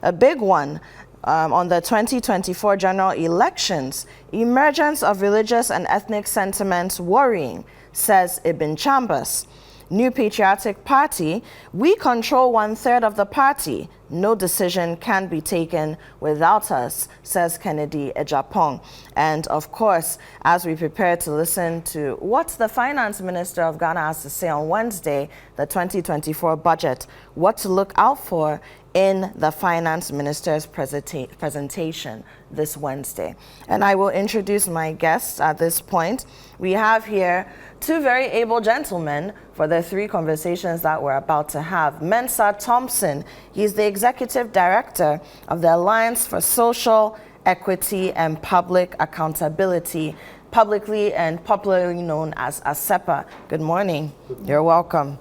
A big one on the 2024 general elections, emergence of religious and ethnic sentiments worrying, says Ibn Chambas. New Patriotic Party, we control 1/3 of the party. No decision can be taken without us, says Kennedy Ejapong. And of course, as we prepare to listen to what the Finance Minister of Ghana has to say on Wednesday, the 2024 budget, what to look out for in the Finance Minister's presentation this Wednesday. And I will introduce my guests at this point. We have here two very able gentlemen for the three conversations that we're about to have. Mensah Thompson, he's the Executive Director of the Alliance for Social Equity and Public Accountability, publicly and popularly known as ASEPA. Good morning. You're welcome.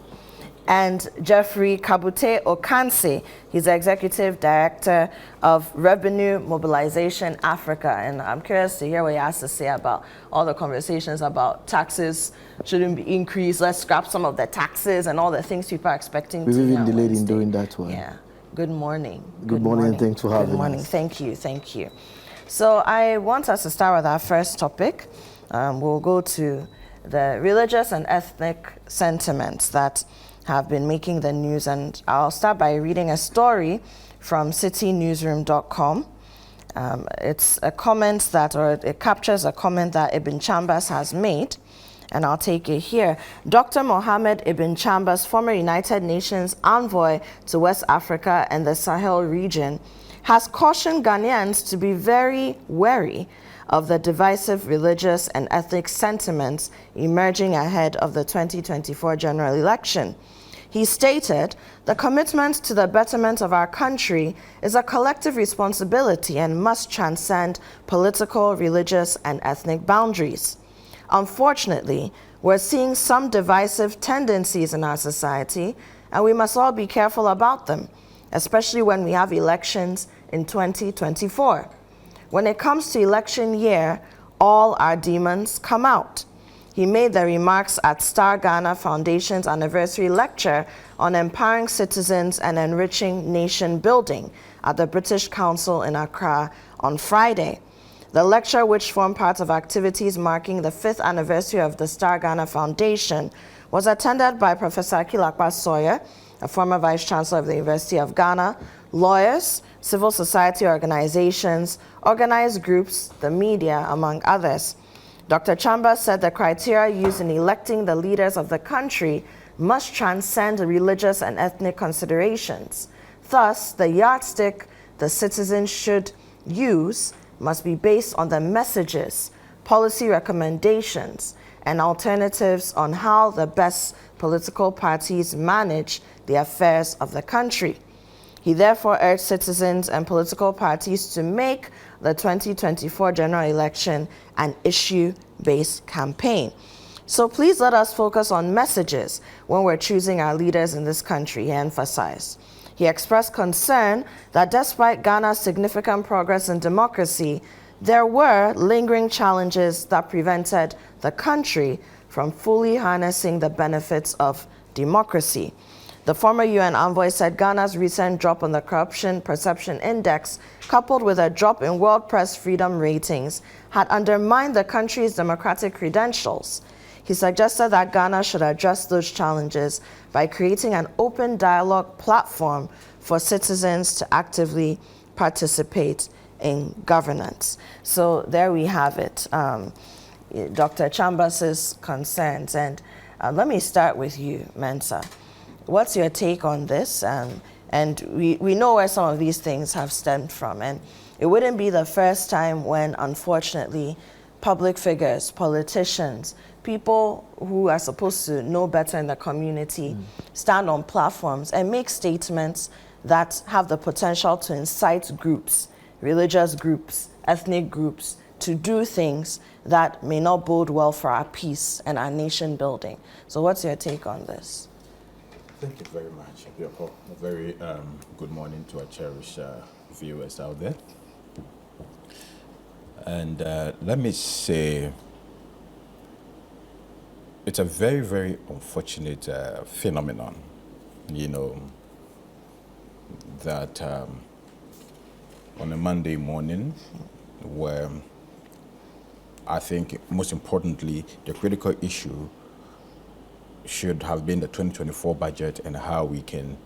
And Jeffrey Kabute Okanse, he's the Executive Director of Revenue Mobilization Africa. And I'm curious to hear what he has to say about all the conversations about taxes shouldn't be increased. Let's scrap some of the taxes and all the things people are expecting to do. We've been delayed in doing that one. Yeah. Good morning. Good morning, and thanks for having us. Good morning. Thank you. Thank you. So I want us to start with our first topic. We'll go to the religious and ethnic sentiments that have been making the news, and I'll start by reading a story from citinewsroom.com. It's a comment it captures a comment that Ibn Chambas has made, and I'll take it here. Dr. Mohammed Ibn Chambas, former United Nations envoy to West Africa and the Sahel region, has cautioned Ghanaians to be very wary of the divisive religious and ethnic sentiments emerging ahead of the 2024 general election. He stated, "The commitment to the betterment of our country is a collective responsibility and must transcend political, religious, and ethnic boundaries. Unfortunately, we're seeing some divisive tendencies in our society, and we must all be careful about them, especially when we have elections in 2024. When it comes to election year, all our demons come out." He made the remarks at Star Ghana Foundation's anniversary lecture on empowering citizens and enriching nation building at the British Council in Accra on Friday. The lecture, which formed part of activities marking the 5th anniversary of the Star Ghana Foundation, was attended by Professor Akilakpa Sawyer, a former Vice Chancellor of the University of Ghana, lawyers, civil society organizations, organized groups, the media, among others. Dr. Chambas said the criteria used in electing the leaders of the country must transcend religious and ethnic considerations. Thus, the yardstick the citizens should use must be based on the messages, policy recommendations, and alternatives on how the best political parties manage the affairs of the country. He therefore urged citizens and political parties to make the 2024 general election an issue-based campaign. So please let us focus on messages when we're choosing our leaders in this country, he emphasized. He expressed concern that despite Ghana's significant progress in democracy, there were lingering challenges that prevented the country from fully harnessing the benefits of democracy. The former UN envoy said Ghana's recent drop on the Corruption Perception Index, coupled with a drop in world press freedom ratings, had undermined the country's democratic credentials. He suggested that Ghana should address those challenges by creating an open dialogue platform for citizens to actively participate in governance. So there we have it, Dr. Chambas's concerns. And let me start with you, Mensah. What's your take on this? And we know where some of these things have stemmed from. And it wouldn't be the first time when, unfortunately, public figures, politicians, people who are supposed to know better in the community stand on platforms and make statements that have the potential to incite groups, religious groups, ethnic groups, to do things that may not bode well for our peace and our nation building. So what's your take on this? Thank you very much, Yoko. A very good morning to our cherished viewers out there. And let me say, it's a very, very unfortunate phenomenon, you know, that on a Monday morning where I think most importantly, the critical issue should have been the 2024 budget and how we can,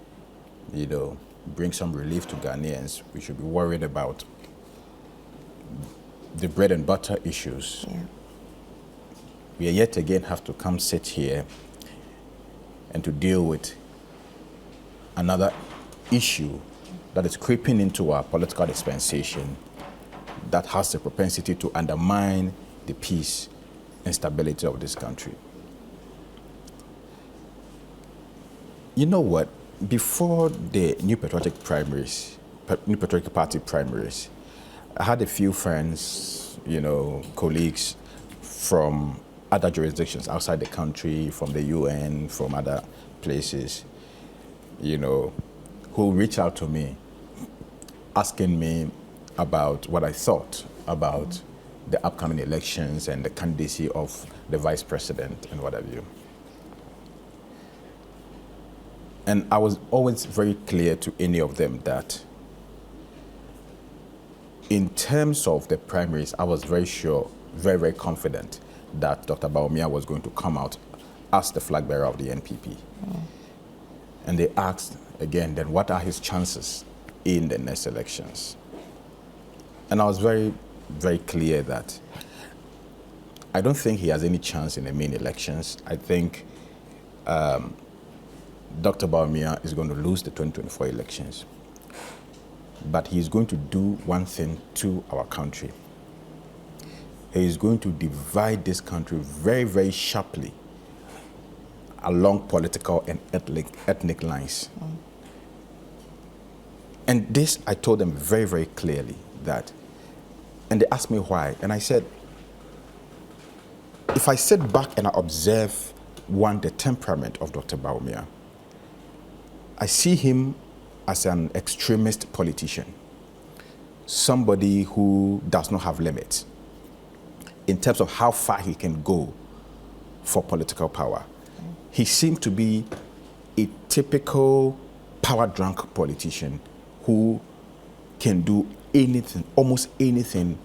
bring some relief to Ghanaians. We should be worried about the bread and butter issues. Yeah. We yet again have to come sit here and to deal with another issue that is creeping into our political dispensation that has the propensity to undermine the peace and stability of this country. You know what? Before the New Patriotic Party primaries, I had a few friends, colleagues from other jurisdictions outside the country, from the UN, from other places, who reached out to me, asking me about what I thought about the upcoming elections and the candidacy of the vice president and what have you. And I was always very clear to any of them that in terms of the primaries, I was very sure, very, very confident that Dr. Bawumia was going to come out as the flag bearer of the NPP. And they asked again, then what are his chances in the next elections? And I was very, very clear that I don't think he has any chance in the main elections. I think Dr. Bawumia is going to lose the 2024 elections. But he is going to do one thing to our country. He is going to divide this country very, very sharply along political and ethnic lines. And this, I told them very, very clearly that, and they asked me why, and I said, if I sit back and I observe, the temperament of Dr. Bawumia, I see him as an extremist politician, somebody who does not have limits in terms of how far he can go for political power. He seemed to be a typical power-drunk politician who can do anything, almost anything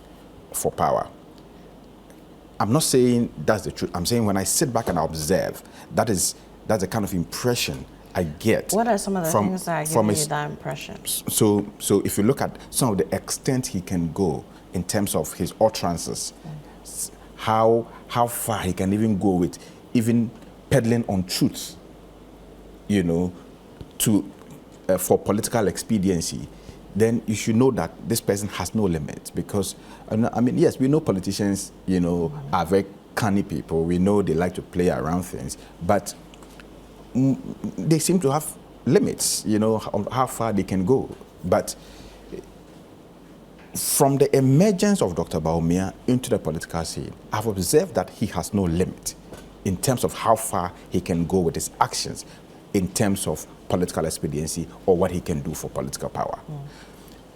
for power. I'm not saying that's the truth. I'm saying when I sit back and I observe, that's the kind of impression I get. What are some of the things that are giving you that impression? So if you look at some of the extent he can go in terms of his utterances, how far he can even go with even peddling on truth, for political expediency, then you should know that this person has no limits. Because, yes, we know politicians, are very canny people. We know they like to play around things, but they seem to have limits, on how far they can go. But from the emergence of Dr. Bawumia into the political scene, I've observed that he has no limit in terms of how far he can go with his actions in terms of political expediency or what he can do for political power.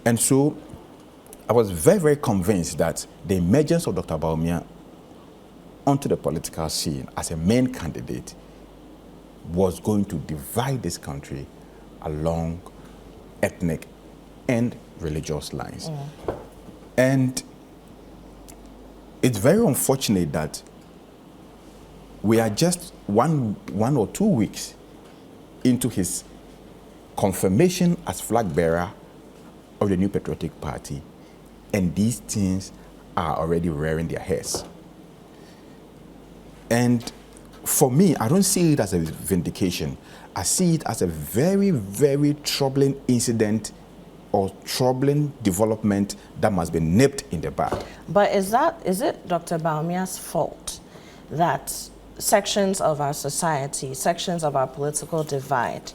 And so I was very, very convinced that the emergence of Dr. Bawumia onto the political scene as a main candidate was going to divide this country along ethnic and religious lines. And it's very unfortunate that we are just one or 2 weeks into his confirmation as flag bearer of the New Patriotic Party, and these things are already rearing their heads. And for me, I don't see it as a vindication. I see it as a very, very troubling incident or troubling development that must be nipped in the bud. But is it Dr. Bawumia's fault that sections of our society, sections of our political divide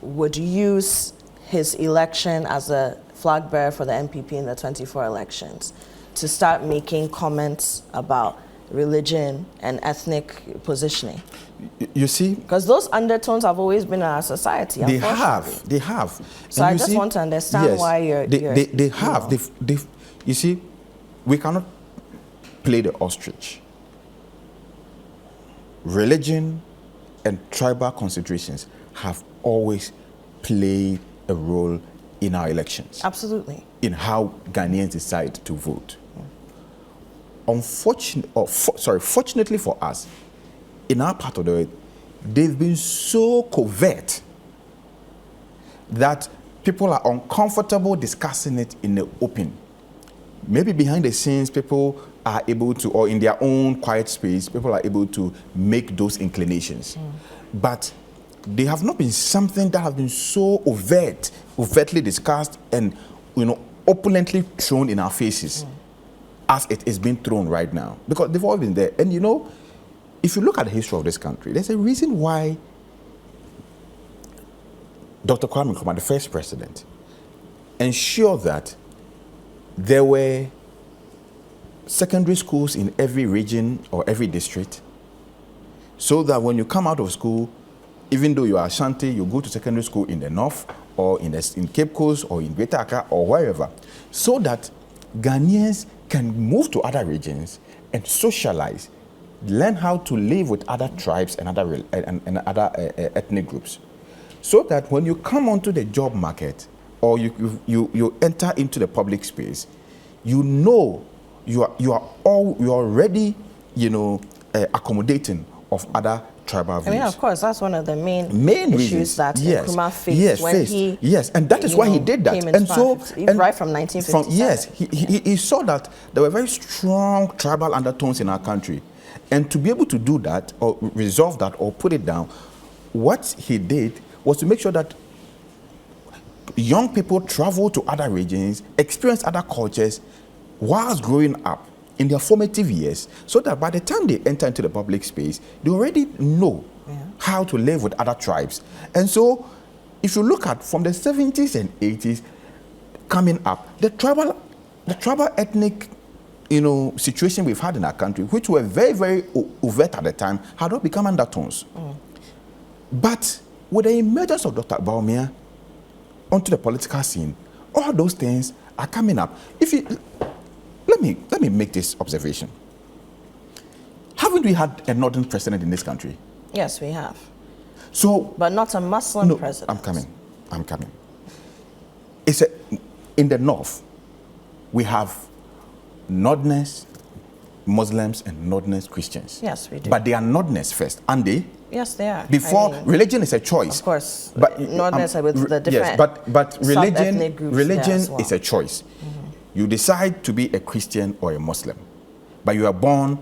would use his election as a flag bearer for the NPP in the 24 elections to start making comments about religion and ethnic positioning? You see? Because those undertones have always been in our society, They have. So I just want to understand why you're... They have. You see, we cannot play the ostrich. Religion and tribal considerations have always played a role in our elections. Absolutely. In how Ghanaians decide to vote. Fortunately for us, in our part of the world, they've been so covert that people are uncomfortable discussing it in the open. Maybe behind the scenes, people are able to, or in their own quiet space, people are able to make those inclinations. But they have not been something that have been so overtly discussed and, opulently thrown in our faces as it is being thrown right now. Because they've always been there. And if you look at the history of this country, there's a reason why Dr. Kwame Nkrumah, the first president, ensured that there were secondary schools in every region or every district, so that when you come out of school, even though you are Ashanti, you go to secondary school in the north or in Cape Coast or in Greater Accra or wherever, so that Ghanaians can move to other regions and socialize, learn how to live with other tribes and other ethnic groups, so that when you come onto the job market or you enter into the public space, you are already accommodating of other tribal views. I mean, of course, that's one of the main issues reasons that Nkrumah faced he and that is why he did that. And so, right from 1957. He saw that there were very strong tribal undertones in our country, and to be able to do that or resolve that or put it down, what he did was to make sure that young people travel to other regions, experience other cultures whilst growing up in their formative years, so that by the time they enter into the public space, they already know how to live with other tribes. And so, if you look at from the 70s and 80s coming up, the tribal ethnic situation we've had in our country, which were very, very overt at the time, had not become undertones. But with the emergence of Dr. Bawumia onto the political scene, all those things are coming up. Let me make this observation. Haven't we had a northern president in this country? Yes, we have. So, but not a Muslim president. I'm coming. In the north, we have northerners, Muslims, and northerners Christians. Yes, we do. But they are northerners first, aren't they? Yes, they are. Religion is a choice. Of course, but northerners are with the different. Yes, but religion well. is a choice. You decide to be a Christian or a Muslim, but you are born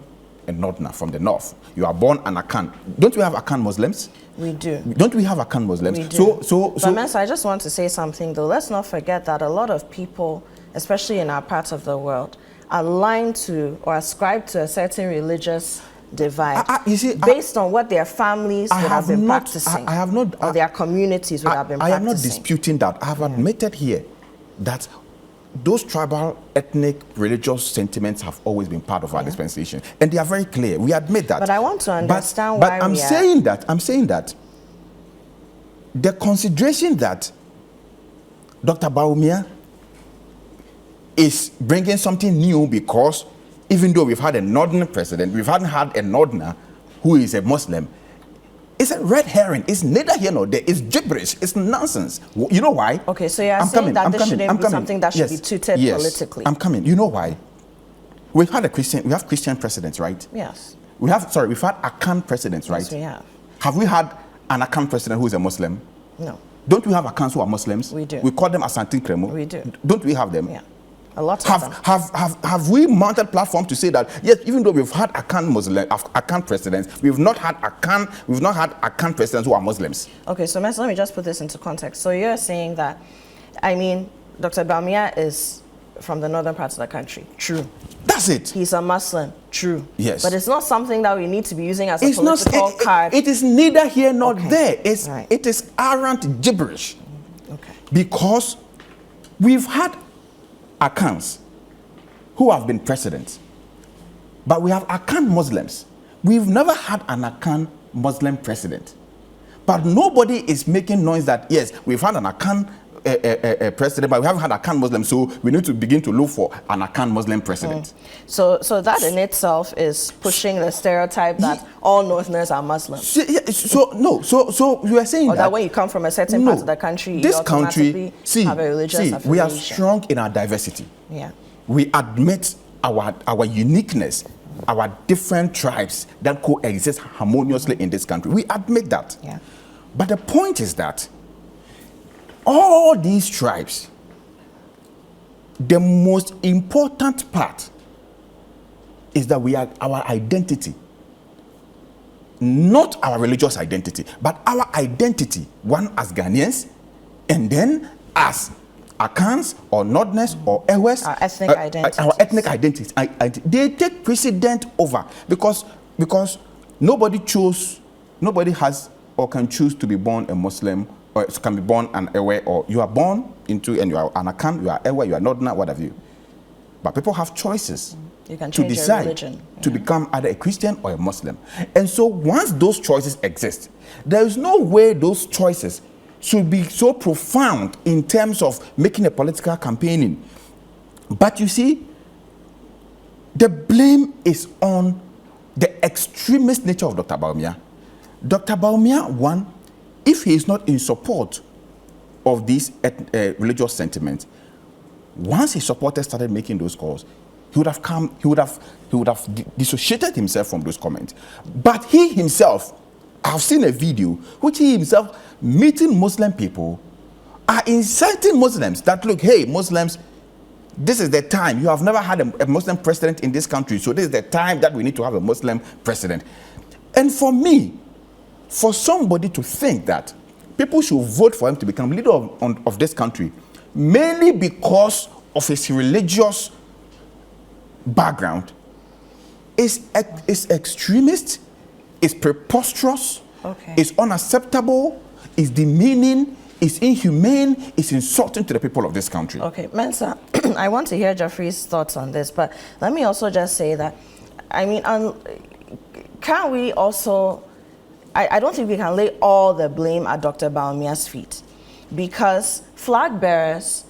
a northerner from the north. You are born an Akan. Don't we have Akan Muslims? We do. Don't we have Akan Muslims? We do. But Mensah, I just want to say something though. Let's not forget that a lot of people, especially in our part of the world, are aligned to or ascribe to a certain religious divide based on what their families would have been practicing. I have not. Or their communities would have been practicing. I am not disputing that. I have admitted here that those tribal, ethnic, religious sentiments have always been part of our dispensation, and they are very clear. We admit that. But I want to understand why. But I'm saying that the consideration that Dr. Bawumia is bringing something new, because even though we've had a northern president, we haven't had a northerner who is a Muslim. It's a red herring. It's neither here nor there. It's gibberish. It's nonsense. You know why? Okay, so you're saying that this shouldn't be something that should be tutored politically. I'm coming. You know why? We have Christian presidents, right? Yes. We've had Akan presidents, right? Yes, we have. Have we had an Akan president who is a Muslim? No. Don't we have Akans who are Muslims? We do. We call them Asante Kremo. We do. Don't we have them? Yeah. A lot of them. Have we mounted platform to say that yes, even though we've had Akan presidents, we've not had Akan presidents who are Muslims? Okay, so let me just put this into context. So you're saying that, Dr. Bawumia is from the northern parts of the country. True. That's it. He's a Muslim. True. Yes. But it's not something that we need to be using as a political card. It is neither here nor there. It is arrant gibberish. Okay. Because we've had Akans who have been presidents, but we have Akan Muslims. We've never had an Akan Muslim president, but nobody is making noise that yes, we've had an Akan a president, but we haven't had a Akan Muslim, so we need to begin to look for an Akan Muslim president. So that in itself is pushing the stereotype that all Northerners are Muslims. So you are saying or that when you come from a certain part of the country, you automatically have a religious affiliation. We are strong in our diversity. Yeah. We admit our uniqueness, our different tribes that coexist harmoniously in this country. We admit that. Yeah. But the point is that all these tribes, the most important part is that we are our identity. Not our religious identity, but our identity, one as Ghanaians, and then as Akans or Northerners or Ewes, our ethnic identities. Our ethnic identities. They take precedent over because nobody has or can choose to be born a Muslim or can be born an Ewe, or you are born into and you are an Akan, you are Ewe, you are Northerner, what have you. But people have choices. You can to change decide your religion. to become either a Christian or a Muslim. And so once those choices exist, there is no way those choices should be so profound in terms of making a political campaigning. But you see, the blame is on the extremist nature of Dr. Bawumia. Dr. Bawumia, one, if he is not in support of these religious sentiments, once his supporters started making those calls, he would have dissociated himself from those comments. But he himself, I've seen a video which he himself meeting Muslim people are inciting Muslims that look, hey, Muslims, this is the time. You have never had a Muslim president in this country, so this is the time that we need to have a Muslim president. And for me, for somebody to think that people should vote for him to become leader of this country, mainly because of his religious background, is extremist, is preposterous, is unacceptable, is demeaning, is inhumane, is insulting to the people of this country. Okay, Mensah, I want to hear Jeffrey's thoughts on this, but let me also just say that, I mean, can we also, I don't think we can lay all the blame at Dr. Bawumia's feet, because flag bearers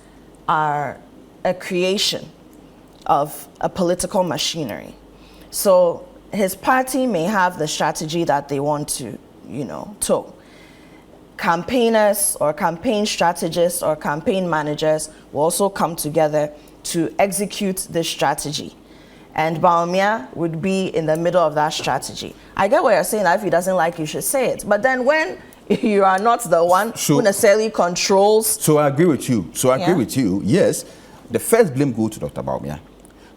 are a creation of a political machinery. So his party may have the strategy that they want to, toe. Campaigners or campaign strategists or campaign managers will also come together to execute this strategy. And Bawumia would be in the middle of that strategy. I get what you're saying, that if he doesn't like, you should say it. But then when you are not the one who necessarily controls... So I agree with you. Yes, the first blame goes to Dr. Bawumia.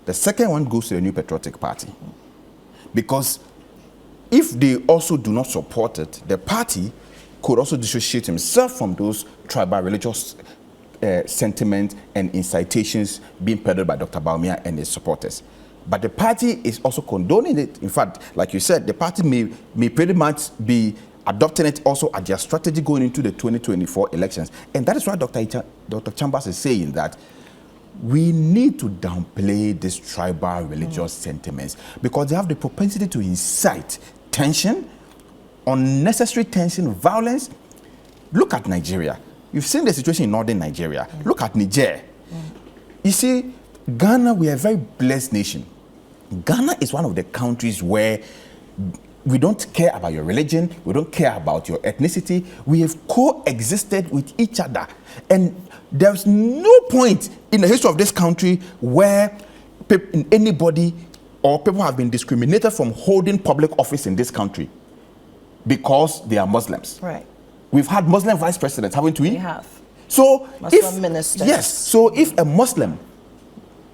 The second one goes to the New Patriotic Party. Because if they also do not support it, the party could also dissociate himself from those tribal religious sentiments and incitations being peddled by Dr. Bawumia and his supporters. But the party is also condoning it. In fact, like you said, the party may pretty much be adopting it also as their strategy going into the 2024 elections. And that is why Dr. Chambas is saying that we need to downplay these tribal religious sentiments because they have the propensity to incite tension, unnecessary tension, violence. Look at Nigeria. You've seen the situation in northern Nigeria. Look at Niger. You see, Ghana, we are a very blessed nation. Ghana is one of the countries where we don't care about your religion, we don't care about your ethnicity. We have coexisted with each other. And there's no point in the history of this country where anybody or people have been discriminated from holding public office in this country because they are Muslims. Right. We've had Muslim vice presidents, haven't we? We have. So Muslim ministers. Yes. So if a Muslim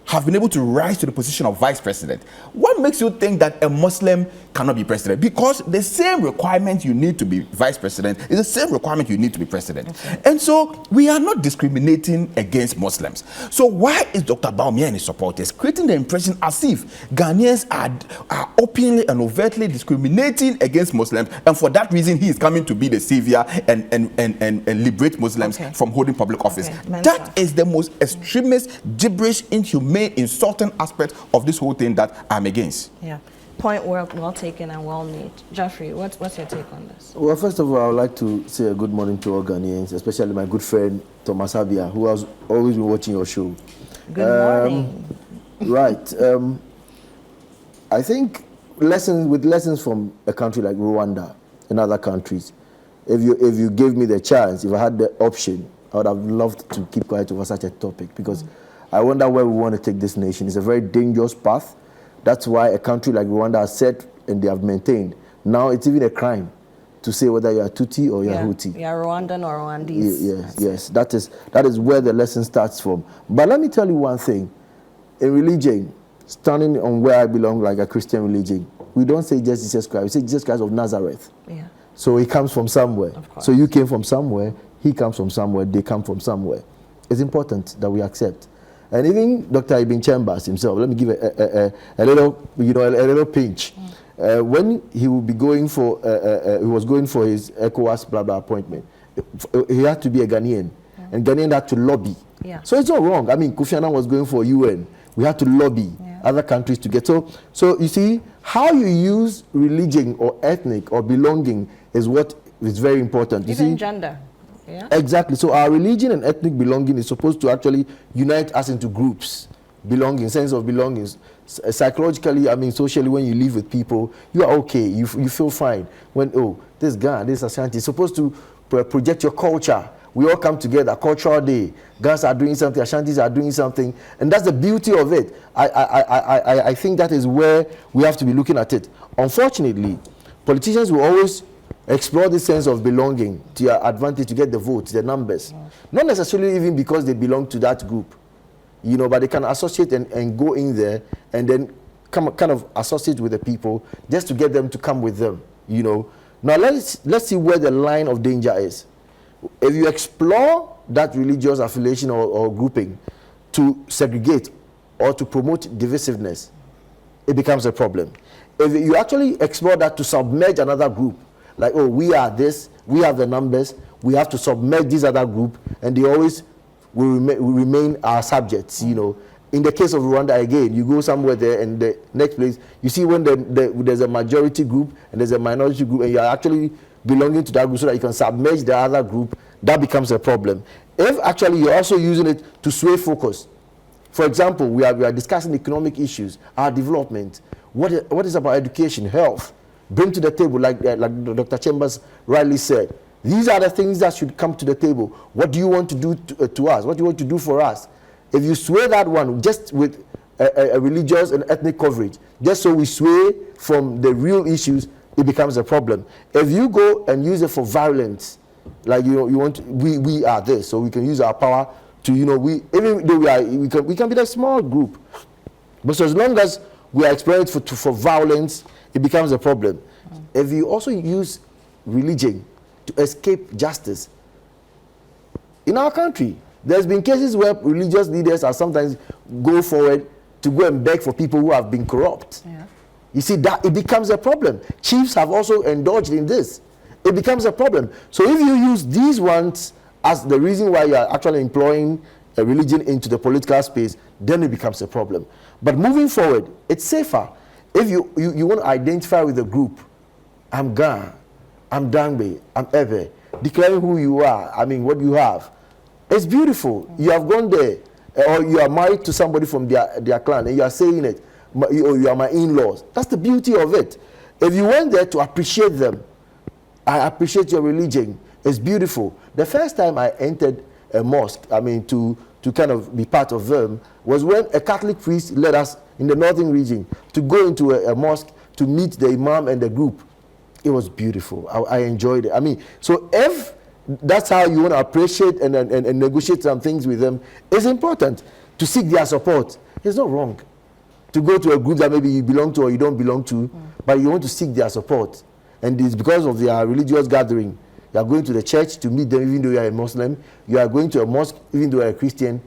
have been able to rise to the position of vice president, what makes you think that a Muslim cannot be president? Because the same requirement you need to be vice president is the same requirement you need to be president. Okay. And so we are not discriminating against Muslims. So why is Dr. Bawumia and his supporters creating the impression as if Ghanaians are openly and overtly discriminating against Muslims, and for that reason he is coming to be the savior and liberate Muslims from holding public office? That is the most extremist, gibberish, inhumane, insulting aspect of this whole thing that I'm against. Yeah. Point well taken and well made. Jeffrey, what's your take on this? Well, first of all, I would like to say a good morning to all Ghanaians, especially my good friend Thomas Abia, who has always been watching your show. Good morning. Right. I think lessons from a country like Rwanda and other countries, if you gave me the chance, if I had the option, I would have loved to keep quiet over such a topic, because I wonder where we want to take this nation. It's a very dangerous path. That's why a country like Rwanda has said, and they have maintained, now it's even a crime to say whether you are Tutsi or you are Hutu. You are Rwandan or Rwandese. Yes. That is where the lesson starts from. But let me tell you one thing. In religion, standing on where I belong, like a Christian religion, we don't say just Jesus Christ. We say Jesus Christ of Nazareth. Yeah. So he comes from somewhere. Of course. So you came from somewhere, he comes from somewhere, they come from somewhere. It's important that we accept. And even Dr. Ibn Chambas himself, let me give a little pinch. When he would be going for, he was going for his ECOWAS blah blah appointment, he had to be a Ghanaian, and Ghanaian had to lobby. Yeah. So it's not wrong. I mean, Kofi Annan was going for UN. We had to lobby other countries to get. So you see, how you use religion or ethnic or belonging is what is very important. Even gender. Yeah. Exactly. So our religion and ethnic belonging is supposed to actually unite us into groups. Belonging, sense of belongings. Psychologically, I mean, socially, when you live with people, you are okay. You feel fine. When, this Ghana, this Ashanti, it's supposed to project your culture. We all come together, cultural day. Ghans are doing something, Ashantis are doing something. And that's the beauty of it. I think that is where we have to be looking at it. Unfortunately, politicians will always explore this sense of belonging to your advantage, to get the votes, the numbers. Not necessarily even because they belong to that group, but they can associate and go in there and then kind of associate with the people just to get them to come with them, Now let's see where the line of danger is. If you explore that religious affiliation or grouping to segregate or to promote divisiveness, it becomes a problem. If you actually explore that to submerge another group, like, we are this, we have the numbers, we have to submerge this other group, and they always will remain our subjects, In the case of Rwanda, again, you go somewhere there, and the next place, you see when there's a majority group and there's a minority group, and you're actually belonging to that group so that you can submerge the other group, that becomes a problem. If actually you're also using it to sway focus, for example, we are discussing economic issues, our development, what is about education, health, bring to the table, like Dr. Chambas rightly said. These are the things that should come to the table. What do you want to do to us? What do you want to do for us? If you sway that one just with a religious and ethnic coverage, just so we sway from the real issues, it becomes a problem. If you go and use it for violence, like we are this, so we can use our power to even though we can be a small group, but so as long as we are exploiting for violence, it becomes a problem. If you also use religion to escape justice, in our country, there's been cases where religious leaders are sometimes go forward to go and beg for people who have been corrupt. Yeah. You see, that it becomes a problem. Chiefs have also indulged in this. It becomes a problem. So if you use these ones as the reason why you are actually employing a religion into the political space, then it becomes a problem. But moving forward, it's safer. If you want to identify with a group, I'm Ga, I'm Dangbe, I'm Ebe, declaring who you are, I mean, what you have. It's beautiful. You have gone there, or you are married to somebody from their clan, and you are saying it, you are my in-laws. That's the beauty of it. If you went there to appreciate them, I appreciate your religion, it's beautiful. The first time I entered a mosque, I mean, to kind of be part of them, was when a Catholic priest led us in the northern region to go into a mosque to meet the imam and the group. It was beautiful. I enjoyed it. I mean, so if that's how you want to appreciate and negotiate some things with them, it's important to seek their support. It's not wrong to go to a group that maybe you belong to or you don't belong to, but you want to seek their support. And it's because of their religious gathering. You are going to the church to meet them even though you are a Muslim. You are going to a mosque even though you are a Christian.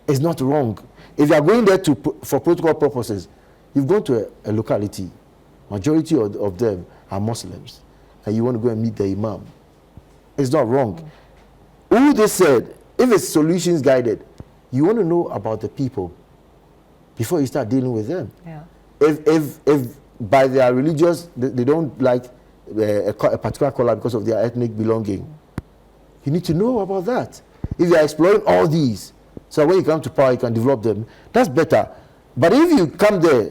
It's not wrong. If you are going there for protocol purposes, you've gone to a locality. Majority of them are Muslims. And you want to go and meet the imam. It's not wrong. Who they said, if it's solutions guided, you want to know about the people before you start dealing with them. Yeah. If by their religious, they don't like a particular color because of their ethnic belonging. You need to know about that. If you are exploring all these, so when you come to power, you can develop them, that's better. But if you come there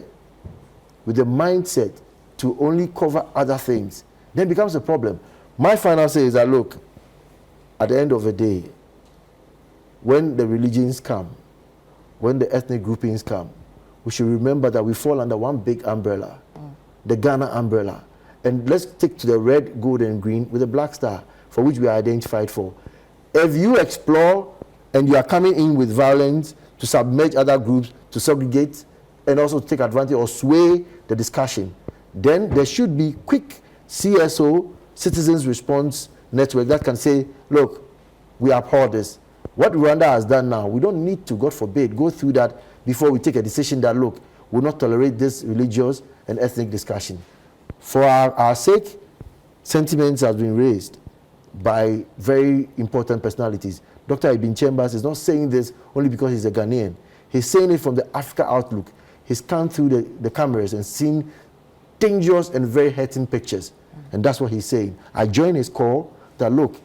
with the mindset to only cover other things, then it becomes a problem. My final say is that, look, at the end of the day, when the religions come, when the ethnic groupings come, we should remember that we fall under one big umbrella, the Ghana umbrella. And let's stick to the red, gold, and green with a black star, for which we are identified for. If you explore and you are coming in with violence to submerge other groups, to segregate, and also take advantage or sway the discussion, then there should be quick CSO, citizens response network, that can say, look, we abhor this. What Rwanda has done now, we don't need to, God forbid, go through that before we take a decision that, look, we'll not tolerate this religious and ethnic discussion. For our sake, sentiments have been raised by very important personalities. Dr. Ibn Chambas is not saying this only because he's a Ghanaian. He's saying it from the Africa outlook. He's come through the cameras and seen dangerous and very hurting pictures. And that's what he's saying. I join his call that, look,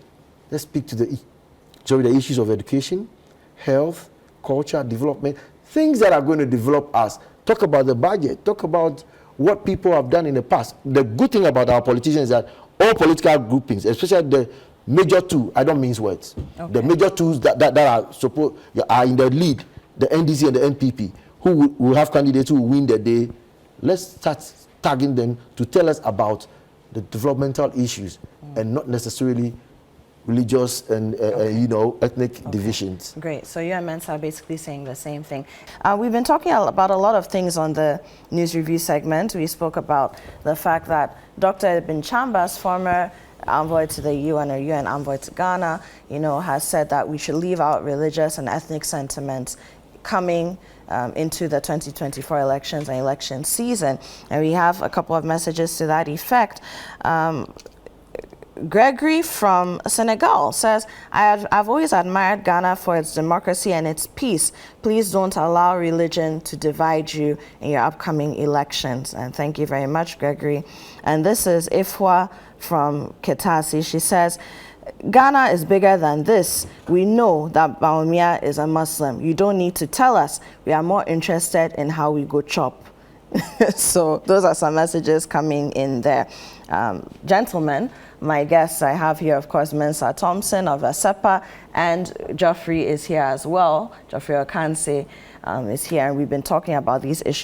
let's speak to the issues of education, health, culture, development, things that are going to develop us. Talk about the budget. Talk about what people have done in the past. The good thing about our politicians is that all political groupings, especially the major two, I don't mince words, the major twos that are in the lead, the NDC and the NPP, who will have candidates who will win the day. Let's start tagging them to tell us about the developmental issues and not necessarily religious and ethnic divisions. Great. So you and Mensah are basically saying the same thing. We've been talking about a lot of things on the news review segment. We spoke about the fact that Dr. Ibn Chambas, former envoy to the UN or UN envoy to Ghana, has said that we should leave out religious and ethnic sentiments coming into the 2024 elections and election season. And we have a couple of messages to that effect. Gregory from Senegal says, I've always admired Ghana for its democracy and its peace. Please don't allow religion to divide you in your upcoming elections. And thank you very much, Gregory. And this is Ifwa from Ketasi. She says, Ghana is bigger than this. We know that Bawumia is a Muslim. You don't need to tell us. We are more interested in how we go chop. So those are some messages coming in there. Gentlemen, my guests I have here, of course, Mensah Thompson of ASEPA, and Geoffrey is here as well. Geoffrey Okanse is here, and we've been talking about these issues.